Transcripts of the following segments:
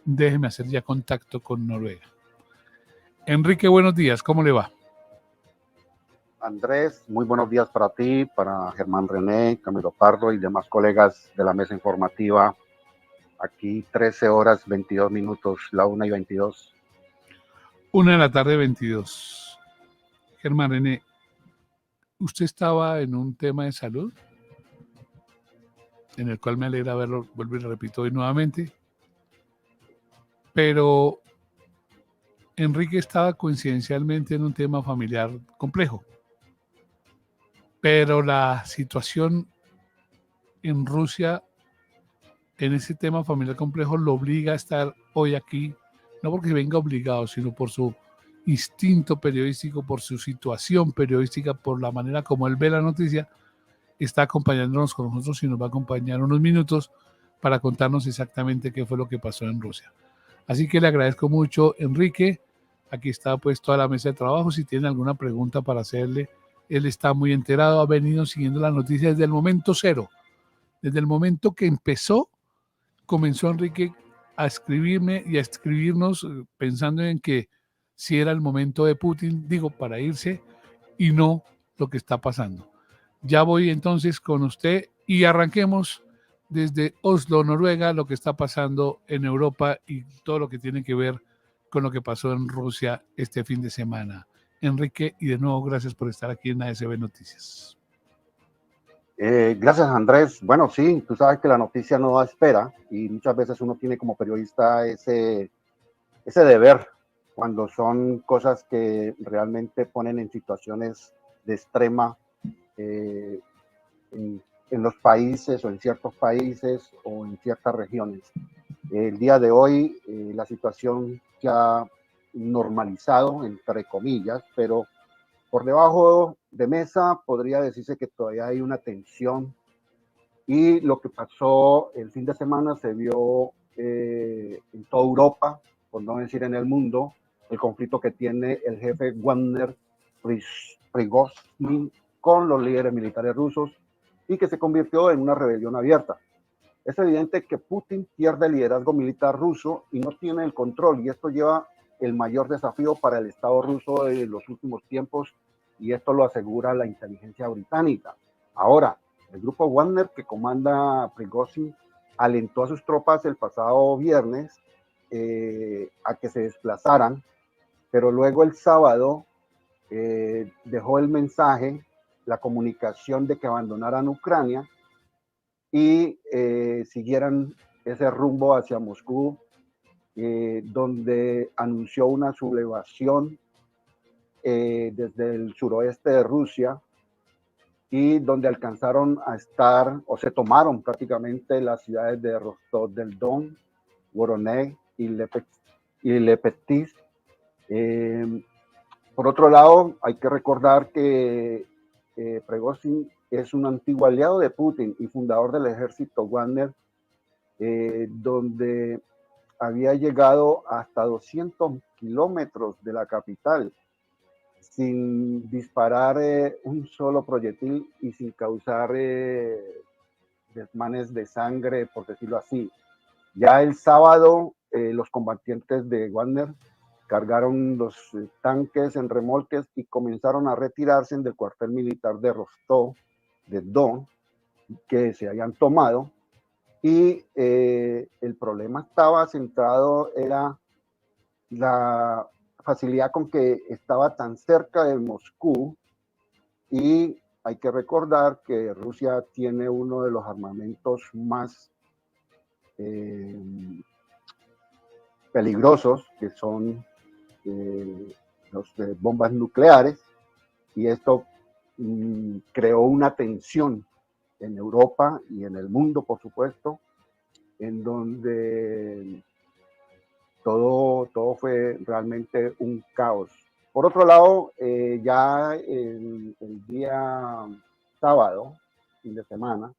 déjeme hacer ya contacto con Noruega. Enrique, buenos días, ¿cómo le va? Andrés, muy buenos días para ti, para Germán René, Camilo Pardo y demás colegas de la mesa informativa. Aquí 13 horas 22 minutos, la 1:22. 1:22 p.m. Germán René, usted estaba en un tema de salud, en el cual me alegra verlo, vuelvo y repito hoy nuevamente, pero Enrique estaba coincidencialmente en un tema familiar complejo, pero la situación en Rusia, en ese tema familiar complejo, lo obliga a estar hoy aquí, no porque venga obligado, sino por su instinto periodístico, por su situación periodística, por la manera como él ve la noticia, está acompañándonos con nosotros y nos va a acompañar unos minutos para contarnos exactamente qué fue lo que pasó en Rusia. Así que le agradezco mucho, Enrique. Aquí está pues toda la mesa de trabajo. Si tiene alguna pregunta para hacerle, él está muy enterado, ha venido siguiendo las noticias desde el momento cero. Desde el momento que comenzó Enrique a escribirme y a escribirnos pensando en que si era el momento de Putin, digo, para irse y no lo que está pasando. Ya voy entonces con usted y arranquemos desde Oslo, Noruega, lo que está pasando en Europa y todo lo que tiene que ver con lo que pasó en Rusia este fin de semana. Enrique, y de nuevo gracias por estar aquí en ASB Noticias. Gracias, Andrés. Bueno, sí, tú sabes que la noticia no da espera y muchas veces uno tiene como periodista ese deber cuando son cosas que realmente ponen en situaciones de extrema eh, en los países o en ciertos países o en ciertas regiones. El día de hoy la situación se ha normalizado, entre comillas, pero por debajo de mesa podría decirse que todavía hay una tensión y lo que pasó el fin de semana se vio en toda Europa, por no decir en el mundo, el conflicto que tiene el jefe Wagner Prigozhin con los líderes militares rusos y que se convirtió en una rebelión abierta. Es evidente que Putin pierde el liderazgo militar ruso y no tiene el control, y esto lleva el mayor desafío para el Estado ruso de los últimos tiempos, y esto lo asegura la inteligencia británica. Ahora, el grupo Wagner que comanda Prigozhin alentó a sus tropas el pasado viernes a que se desplazaran, pero luego el sábado dejó el mensaje, la comunicación de que abandonaran Ucrania y siguieran ese rumbo hacia Moscú, donde anunció una sublevación desde el suroeste de Rusia y donde alcanzaron a estar o se tomaron prácticamente las ciudades de Rostov del Don, Voronezh y Lepetis. Por otro lado, hay que recordar que Prigozhin es un antiguo aliado de Putin y fundador del ejército Wagner, donde había llegado hasta 200 kilómetros de la capital sin disparar un solo proyectil y sin causar desmanes de sangre, por decirlo así. Ya el sábado, los combatientes de Wagner cargaron los tanques en remolques y comenzaron a retirarse del cuartel militar de Rostov, de Don, que se habían tomado. Y el problema estaba centrado, era la facilidad con que estaba tan cerca de Moscú, y hay que recordar que Rusia tiene uno de los armamentos más peligrosos, que son los de bombas nucleares, y esto creó una tensión en Europa y en el mundo, por supuesto, en donde todo fue realmente un caos. Por otro lado, ya el día sábado, fin de semana,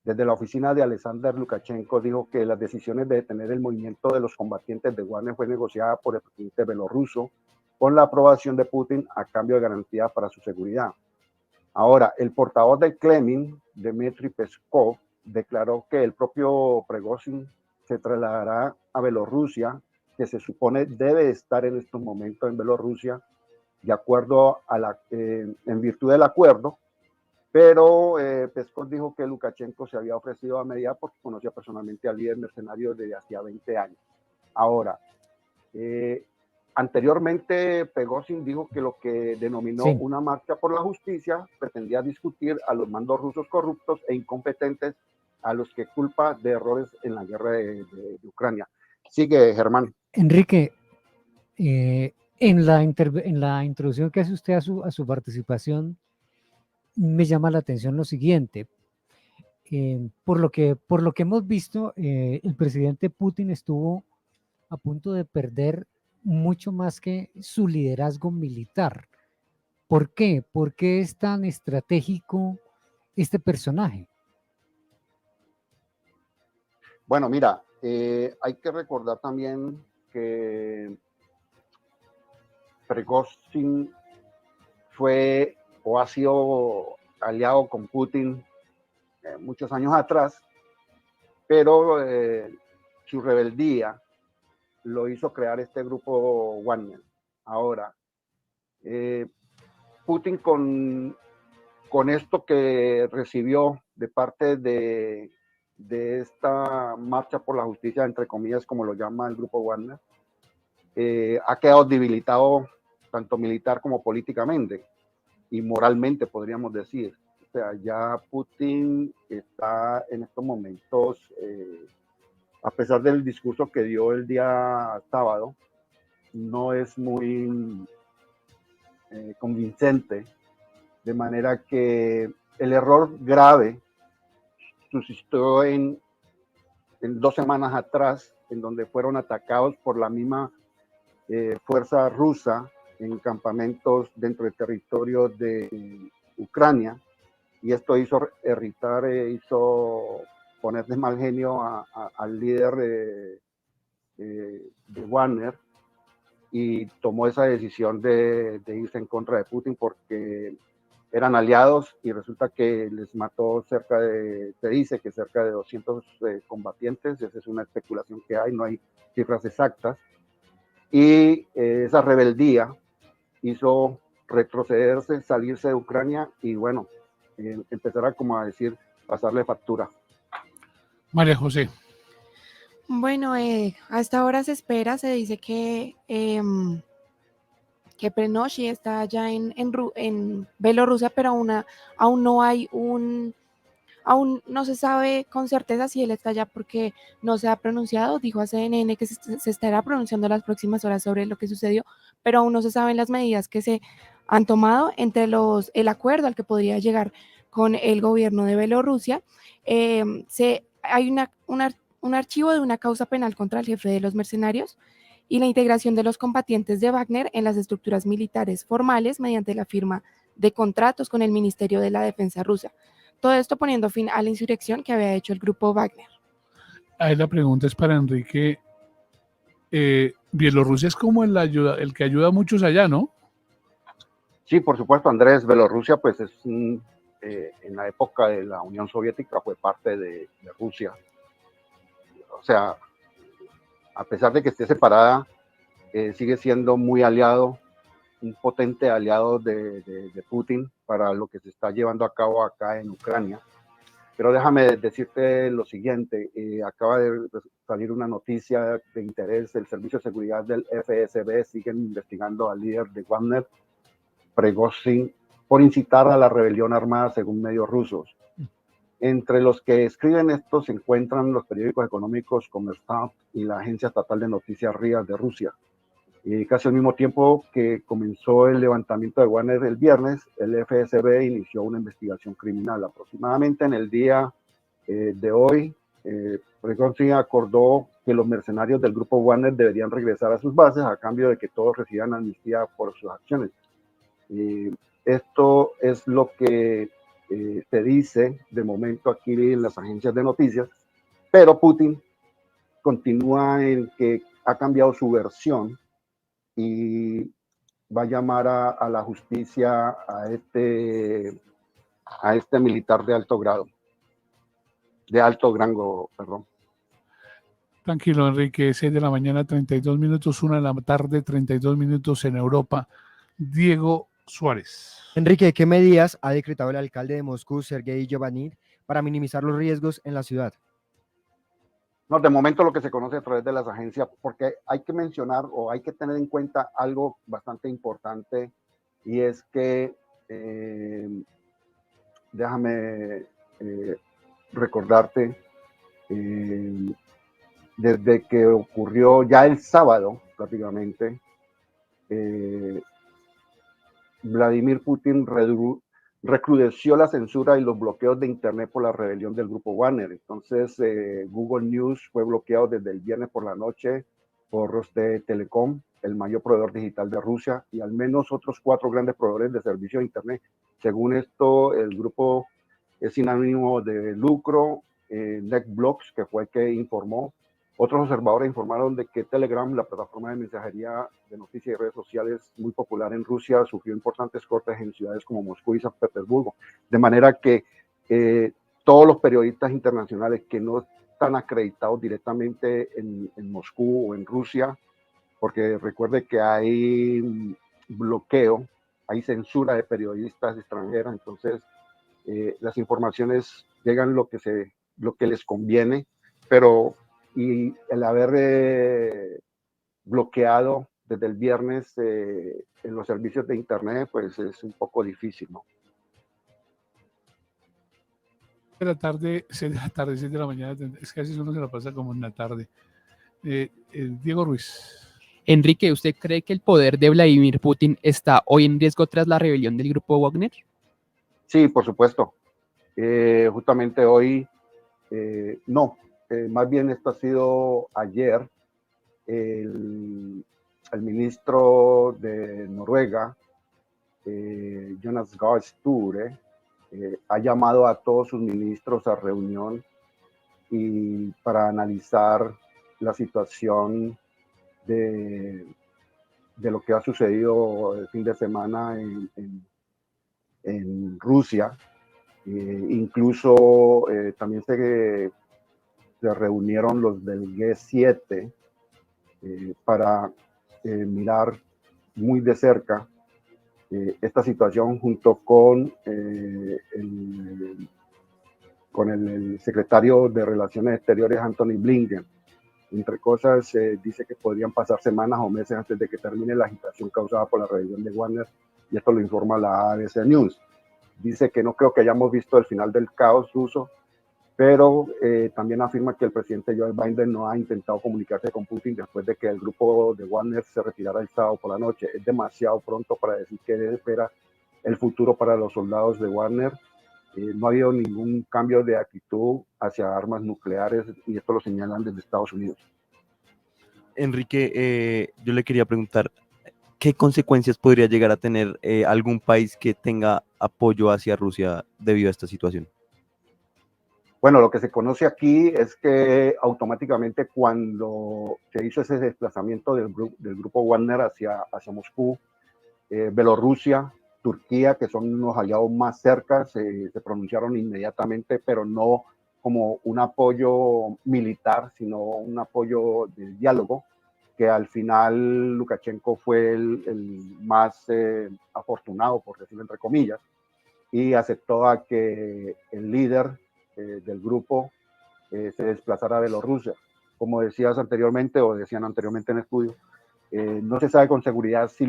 desde la oficina de Alexander Lukashenko dijo que las decisiones de detener el movimiento de los combatientes de Wagner fue negociada por el presidente belorruso con la aprobación de Putin a cambio de garantías para su seguridad. Ahora, el portavoz del Kremlin, Dmitry Peskov, declaró que el propio Prigozhin se trasladará a Bielorrusia, que se supone debe estar en estos momentos en Bielorrusia, de acuerdo a en virtud del acuerdo, pero Peskov dijo que Lukashenko se había ofrecido a mediar porque conocía personalmente al líder mercenario desde hacía 20 años. Ahora, anteriormente Prigozhin dijo que lo que denominó una marcha por la justicia pretendía discutir a los mandos rusos corruptos e incompetentes a los que culpa de errores en la guerra de Ucrania. Sigue, Germán. Enrique, en la introducción que hace usted a su participación, me llama la atención lo siguiente. Por lo que hemos visto, el presidente Putin estuvo a punto de perder mucho más que su liderazgo militar. ¿Por qué? ¿Por qué es tan estratégico este personaje? Bueno, mira, hay que recordar también que Prigozhin fue o ha sido aliado con Putin muchos años atrás, pero su rebeldía lo hizo crear este grupo Wagner. Ahora, Putin con esto que recibió de parte de esta marcha por la justicia, entre comillas, como lo llama el grupo Wagner, ha quedado debilitado tanto militar como políticamente y moralmente, podríamos decir. O sea, ya Putin está en estos momentos, a pesar del discurso que dio el día sábado, no es muy convincente, de manera que el error grave sucedió en 2 semanas atrás, en donde fueron atacados por la misma fuerza rusa en campamentos dentro del territorio de Ucrania, y esto hizo irritar, hizo poner de mal genio al líder de Wagner, y tomó esa decisión de irse en contra de Putin porque eran aliados, y resulta que les mató se dice que cerca de 200 combatientes. Esa es una especulación que hay, no hay cifras exactas, y esa rebeldía hizo retrocederse, salirse de Ucrania y bueno, empezar como a decir, pasarle factura. María José. Bueno, a esta hora se espera, se dice que Prigozhin está ya en Bielorrusia, pero aún no hay aún no se sabe con certeza si él está allá porque no se ha pronunciado. Dijo a CNN que se estará pronunciando las próximas horas sobre lo que sucedió, pero aún no se saben las medidas que se han tomado entre el acuerdo al que podría llegar con el gobierno de Bielorrusia. Hay un archivo de una causa penal contra el jefe de los mercenarios y la integración de los combatientes de Wagner en las estructuras militares formales mediante la firma de contratos con el Ministerio de la Defensa rusa. Todo esto poniendo fin a la insurrección que había hecho el grupo Wagner. Ahí la pregunta es para Enrique. Bielorrusia es como el que ayuda a muchos allá, ¿no? Sí, por supuesto, Andrés. Bielorrusia, pues es en la época de la Unión Soviética fue parte de Rusia. O sea, a pesar de que esté separada, sigue siendo muy aliado, un potente aliado de Putin para lo que se está llevando a cabo acá en Ucrania. Pero déjame decirte lo siguiente, acaba de salir una noticia de interés. El Servicio de Seguridad del FSB sigue investigando al líder de Wagner, Prigozhin, por incitar a la rebelión armada según medios rusos. Entre los que escriben esto se encuentran los periódicos económicos Kommersant y la agencia estatal de noticias RIA de Rusia. Y casi al mismo tiempo que comenzó el levantamiento de Wagner el viernes, el FSB inició una investigación criminal. Aproximadamente en el día de hoy, Prigozhin acordó que los mercenarios del grupo Wagner deberían regresar a sus bases a cambio de que todos reciban amnistía por sus acciones. Esto es lo que se dice de momento aquí en las agencias de noticias, pero Putin continúa en que ha cambiado su versión y va a llamar a la justicia a este militar de alto grado, de alto rango, perdón. Tranquilo, Enrique, 6 de la mañana, 32 minutos, 1 de la tarde, 32 minutos en Europa. Diego Suárez. Enrique, ¿qué medidas ha decretado el alcalde de Moscú, Sergei Yovanin, para minimizar los riesgos en la ciudad? No, de momento lo que se conoce a través de las agencias, porque hay que mencionar o hay que tener en cuenta algo bastante importante, y es que, déjame recordarte, desde que ocurrió ya el sábado prácticamente, Vladimir Putin recrudeció la censura y los bloqueos de Internet por la rebelión del grupo Wagner. Entonces, Google News fue bloqueado desde el viernes por la noche por Rostelecom, Telecom, el mayor proveedor digital de Rusia, y al menos otros 4 grandes proveedores de servicio de Internet. Según esto, el grupo es sin ánimo de lucro, NetBlocks, que fue el que informó. Otros observadores informaron de que Telegram, la plataforma de mensajería de noticias y redes sociales muy popular en Rusia, sufrió importantes cortes en ciudades como Moscú y San Petersburgo. De manera que todos los periodistas internacionales que no están acreditados directamente en Moscú o en Rusia, porque recuerde que hay bloqueo, hay censura de periodistas extranjeros, entonces las informaciones llegan lo que les conviene, pero y el haber bloqueado desde el viernes en los servicios de Internet, pues es un poco difícil, ¿no? De la tarde, 6 de la tarde, 6 de la mañana, es que así uno se la pasa como en la tarde. Diego Ruiz. Enrique, ¿usted cree que el poder de Vladimir Putin está hoy en riesgo tras la rebelión del grupo Wagner? Sí, por supuesto. Justamente hoy, no. Más bien esto ha sido ayer. El ministro de Noruega, Jonas Gahr Støre, ha llamado a todos sus ministros a reunión y para analizar la situación de lo que ha sucedido el fin de semana en Rusia. Incluso también se reunieron los del G7 para mirar muy de cerca esta situación junto con el secretario de Relaciones Exteriores, Antony Blinken. Entre cosas, dice que podrían pasar semanas o meses antes de que termine la agitación causada por la rebelión de Wagner, y esto lo informa la ABC News. Dice que no creo que hayamos visto el final del caos ruso, pero también afirma que el presidente Joe Biden no ha intentado comunicarse con Putin después de que el grupo de Wagner se retirara el sábado por la noche. Es demasiado pronto para decir qué espera el futuro para los soldados de Wagner. No ha habido ningún cambio de actitud hacia armas nucleares, y esto lo señalan desde Estados Unidos. Enrique, yo le quería preguntar, ¿qué consecuencias podría llegar a tener algún país que tenga apoyo hacia Rusia debido a esta situación? Bueno, lo que se conoce aquí es que automáticamente cuando se hizo ese desplazamiento del grupo Wagner hacia Moscú, Bielorrusia, Turquía, que son unos aliados más cerca, se pronunciaron inmediatamente, pero no como un apoyo militar, sino un apoyo de diálogo, que al final Lukashenko fue el más afortunado, por decirlo entre comillas, y aceptó a que el líder del grupo se desplazara a Bielorrusia. Como decías anteriormente, o decían anteriormente en el estudio, no se sabe con seguridad si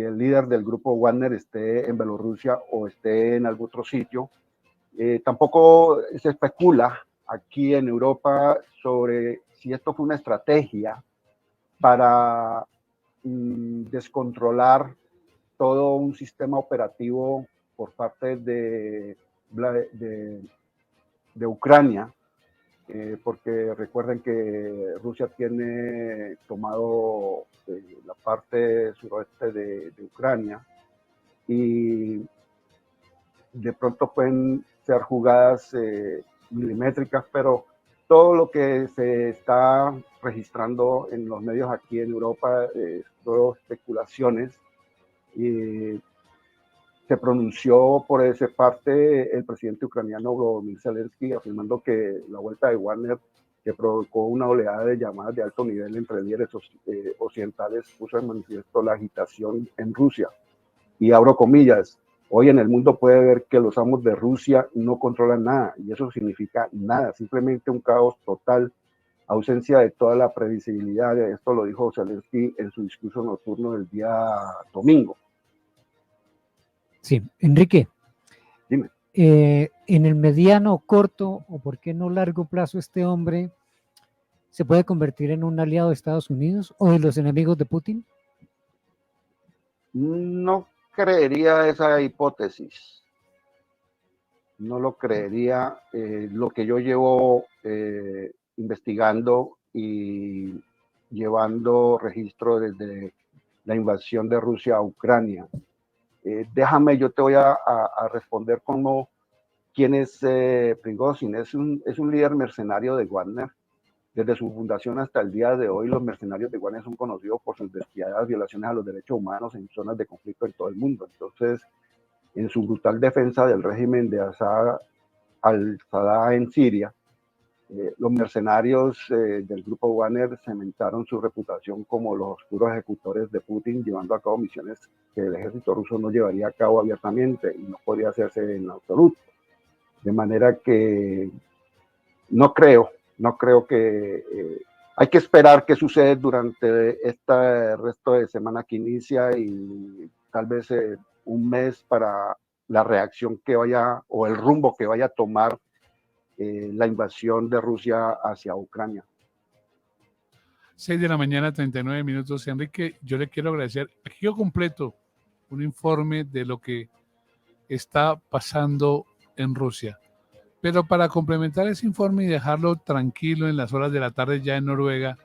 el líder del grupo Wagner esté en Bielorrusia o esté en algún otro sitio. Tampoco se especula aquí en Europa sobre si esto fue una estrategia para descontrolar todo un sistema operativo por parte de Ucrania, porque recuerden que Rusia tiene tomado la parte suroeste de Ucrania, y de pronto pueden ser jugadas milimétricas, pero todo lo que se está registrando en los medios aquí en Europa es todo especulaciones. Y se pronunció por esa parte el presidente ucraniano Volodymyr Zelensky, afirmando que la vuelta de Wagner que provocó una oleada de llamadas de alto nivel entre líderes occidentales, puso en manifiesto la agitación en Rusia. Y abro comillas, hoy en el mundo puede ver que los amos de Rusia no controlan nada, y eso significa nada, simplemente un caos total, ausencia de toda la previsibilidad. Esto lo dijo Zelensky en su discurso nocturno del día domingo. Sí, Enrique. Dime. En el mediano, corto o por qué no largo plazo este hombre se puede convertir en un aliado de Estados Unidos o de los enemigos de Putin. No creería esa hipótesis. No lo creería. Lo que yo llevo investigando y llevando registro desde la invasión de Rusia a Ucrania. Déjame, yo te voy a responder como quién es Prigozhin. Es un líder mercenario de Wagner. Desde su fundación hasta el día de hoy, los mercenarios de Wagner son conocidos por sus despiadadas violaciones a los derechos humanos en zonas de conflicto en todo el mundo. Entonces, en su brutal defensa del régimen de al-Sadr en Siria, los mercenarios del grupo Wagner cementaron su reputación como los oscuros ejecutores de Putin, llevando a cabo misiones que el ejército ruso no llevaría a cabo abiertamente y no podría hacerse en absoluto. De manera que no creo que hay que esperar qué sucede durante este resto de semana que inicia y tal vez un mes para la reacción que vaya o el rumbo que vaya a tomar la invasión de Rusia hacia Ucrania. 6 de la mañana, 39 minutos. Enrique, yo le quiero agradecer. Aquí yo completo un informe de lo que está pasando en Rusia. Pero para complementar ese informe y dejarlo tranquilo en las horas de la tarde ya en Noruega,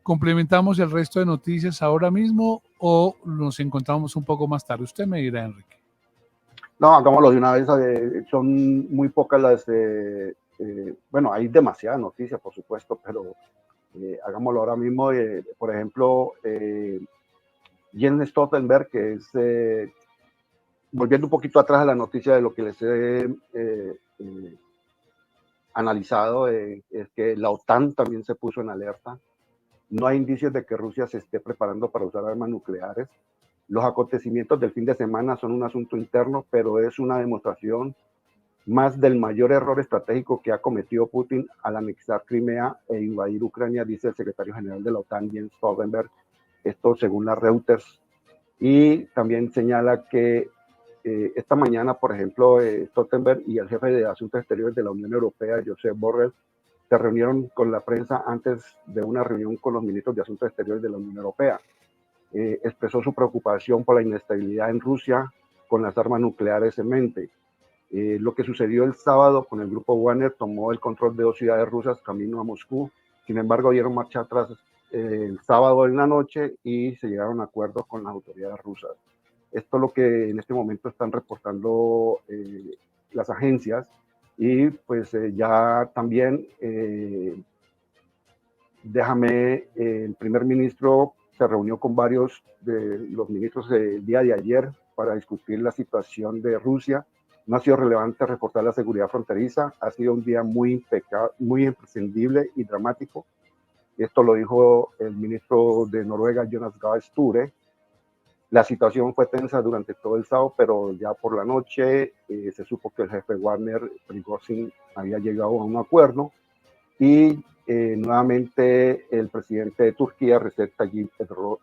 ¿complementamos el resto de noticias ahora mismo o nos encontramos un poco más tarde? Usted me dirá, Enrique. No, hagámoslo de una vez. Son muy pocas las... bueno, hay demasiadas noticias, por supuesto, pero hagámoslo ahora mismo. Por ejemplo, Jens Stoltenberg, que es... volviendo un poquito atrás a la noticia de lo que les he analizado, es que la OTAN también se puso en alerta. No hay indicios de que Rusia se esté preparando para usar armas nucleares. Los acontecimientos del fin de semana son un asunto interno, pero es una demostración más del mayor error estratégico que ha cometido Putin al anexar Crimea e invadir Ucrania, dice el secretario general de la OTAN, Jens Stoltenberg, esto según la Reuters. Y también señala que esta mañana, por ejemplo, Stoltenberg y el jefe de Asuntos Exteriores de la Unión Europea, Josep Borrell, se reunieron con la prensa antes de una reunión con los ministros de Asuntos Exteriores de la Unión Europea. Expresó su preocupación por la inestabilidad en Rusia con las armas nucleares en mente. Lo que sucedió el sábado con el grupo Wagner tomó el control de 2 ciudades rusas camino a Moscú. Sin embargo, dieron marcha atrás el sábado en la noche y se llegaron a acuerdos con las autoridades rusas. Esto es lo que en este momento están reportando las agencias y pues ya también el primer ministro se reunió con varios de los ministros el día de ayer para discutir la situación de Rusia. No ha sido relevante reforzar la seguridad fronteriza, ha sido un día muy imprescindible y dramático. Esto lo dijo el ministro de Noruega, Jonas Gahr Støre. La situación fue tensa durante todo el sábado, pero ya por la noche se supo que el jefe Wagner, Prigozhin, había llegado a un acuerdo y nuevamente el presidente de Turquía, Recep Tayyip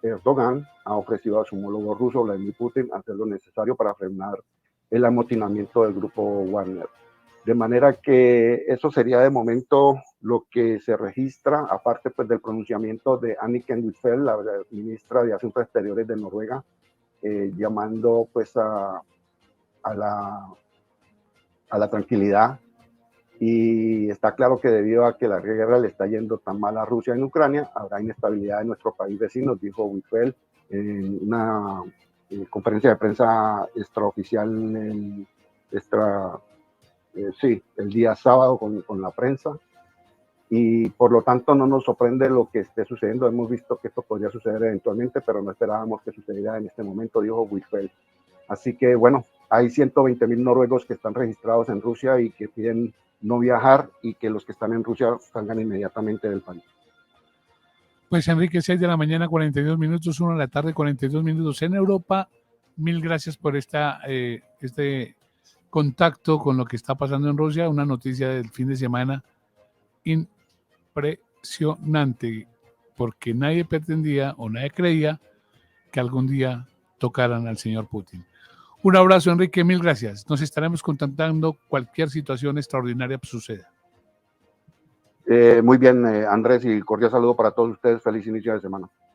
Erdogan, ha ofrecido a su homólogo ruso, Vladimir Putin, hacer lo necesario para frenar el amotinamiento del grupo Wagner. De manera que eso sería de momento lo que se registra, aparte pues del pronunciamiento de Anniken Huitfeldt, la ministra de Asuntos Exteriores de Noruega, llamando pues a la tranquilidad. Y está claro que debido a que la guerra le está yendo tan mal a Rusia en Ucrania, habrá inestabilidad en nuestro país vecino, dijo Huitfeldt en una conferencia de prensa extraoficial el día sábado con la prensa. Y por lo tanto no nos sorprende lo que esté sucediendo. Hemos visto que esto podría suceder eventualmente, pero no esperábamos que sucediera en este momento, dijo Huitfeldt. Así que bueno, hay 120.000 noruegos que están registrados en Rusia y que piden no viajar y que los que están en Rusia salgan inmediatamente del país. Pues Enrique, 6 de la mañana, 42 minutos, 1 de la tarde, 42 minutos en Europa. Mil gracias por este contacto con lo que está pasando en Rusia. Una noticia del fin de semana impresionante, porque nadie pretendía o nadie creía que algún día tocaran al señor Putin. Un abrazo, Enrique, mil gracias. Nos estaremos contactando cualquier situación extraordinaria que suceda. Muy bien, Andrés, y cordial saludo para todos ustedes. Feliz inicio de semana.